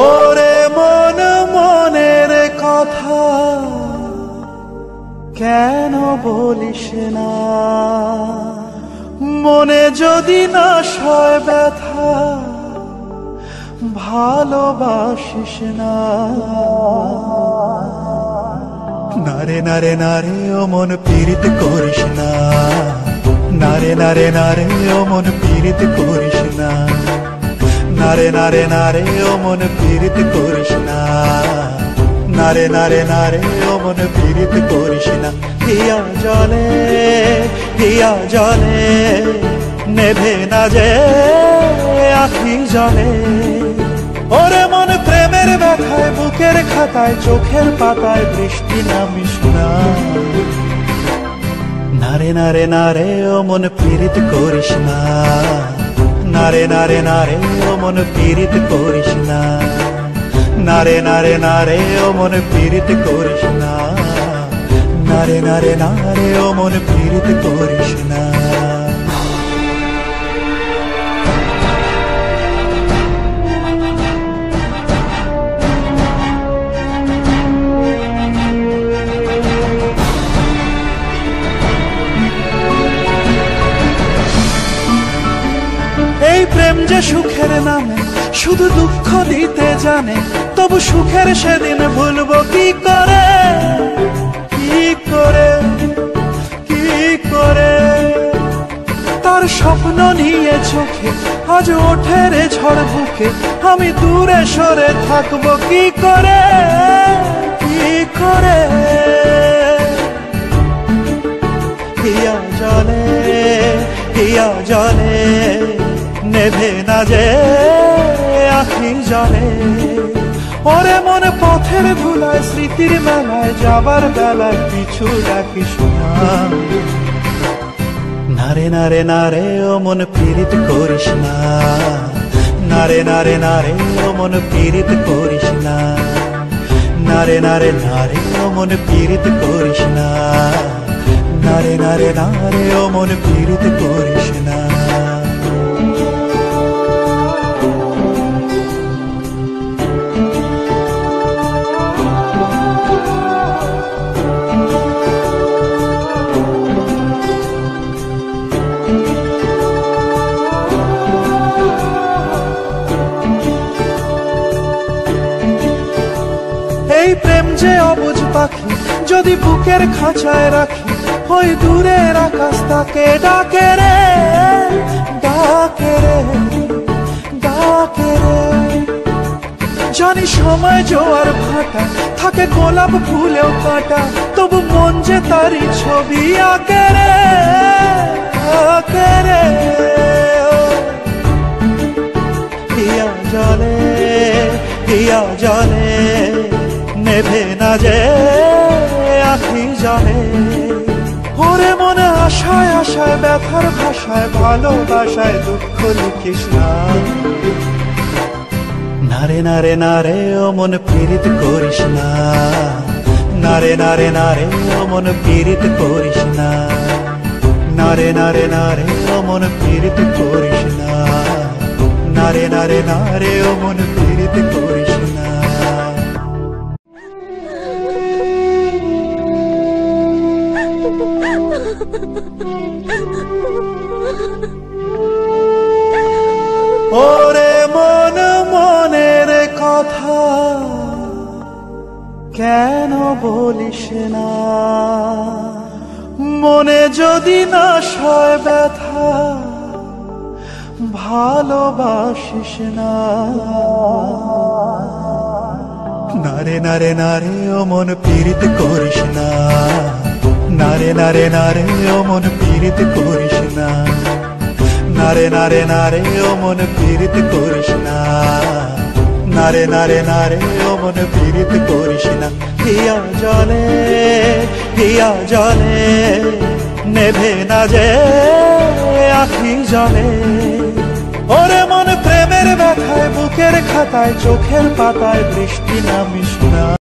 ওরে মন মনের কথা কেন বলিস না, মনে যদি না সয় ব্যথা ভালোবাসিস না। নারে নারে নারে ও মন পীড়িত করিস না, নারে নারে নারে ও মন পীড়িত করিস না, নারে নারে নারে ও মন পীড়িত করিস না, নারে নারে নারে ও মন পীড়িত করিস না। হিয়া জলে হিয়া জলে নেভে না যে আখি জলে, ওরে মন প্রেমের ব্যথায় বুকের খাতায় চোখের পাতায় বৃষ্টি নামিস না। নারে নারে নারে ও মন পীড়িত করিস না, নারে নারে নারে ও মন পীড়িত করিস না, নারে নারে নারে ও মন পীড়িত করিস না, নারে নারে নারে ও মন পীড়িত করিস না। এই প্রেম যে সুখের নামে শুধু দুঃখ দিতে জানে, তবু সুখের সেদিন ভুলবো কি করে, কি করে, কি করে। তার স্বপ্ন নিয়ে চোখে আজ ওঠে রে ঝড় বুকে, আমি দূরে সরে থাকবো কি করে, কি করে। হিয়া জলে হিয়া জলে নেভে না যে আখি জলে, ওরে মন পথের ধুলায় স্মৃতির মেলায় যাবার বেলায় পিছু ডাকিস না। নারে নারে নারে ও মন পীড়িত করিস না, নারে নারে নারে ও মন পীড়িত করিস না, নারে নারে নারে ও মন পীড়িত করিস না, নারে নারে নারে ও মন পীড়িত করিস না। এই প্রেম যে অবুঝ পাখি যদি বুকের খাঁচায় রাখি, ওই দূরের আকাশ তাকে ডাকে রে, ডাকে রে, ডাকে রে। জানি সময় জোয়ার ভাটা থাকে গোলাপ ফুলেও কাটা, তবু মন যে তারই ছবি আঁকে রে, আঁকে রে। হিয়া জলে হিয়া জলে নেভে না যে আখি জলে, ওরে মনে আশায় আশায় ব্যথার ভাষায় ভালোবাসায় দুঃখ লিখিস না। নারে নারে নারে ও মন পীড়িত করিস না, নারে নারে নারে ও মন পীড়িত করিস না, নারে নারে নারে ও মন পীড়িত করিস না, নারে নারে নারে ও মন পীড়িত করিস না। ওরে মন মনের কথা কেন বলিস না, মনে যদি না সয় ব্যথা ভালোবাসিস না। নারে নারে নারে ও মন পীড়িত করিস না, নারে নারে নারে ও মন পীড়িত করিস না, নারে নারে নারে ও মন পীড়িত করিস না, নারে নারে নারে ও মন পীড়িত করিস না। হিয়া জলে হিয়া জলে নেভে না যে আখি জলে, ওরে মন প্রেমের ব্যথায় বুকের খাতায় চোখের পাতায় বৃষ্টি নামিস না।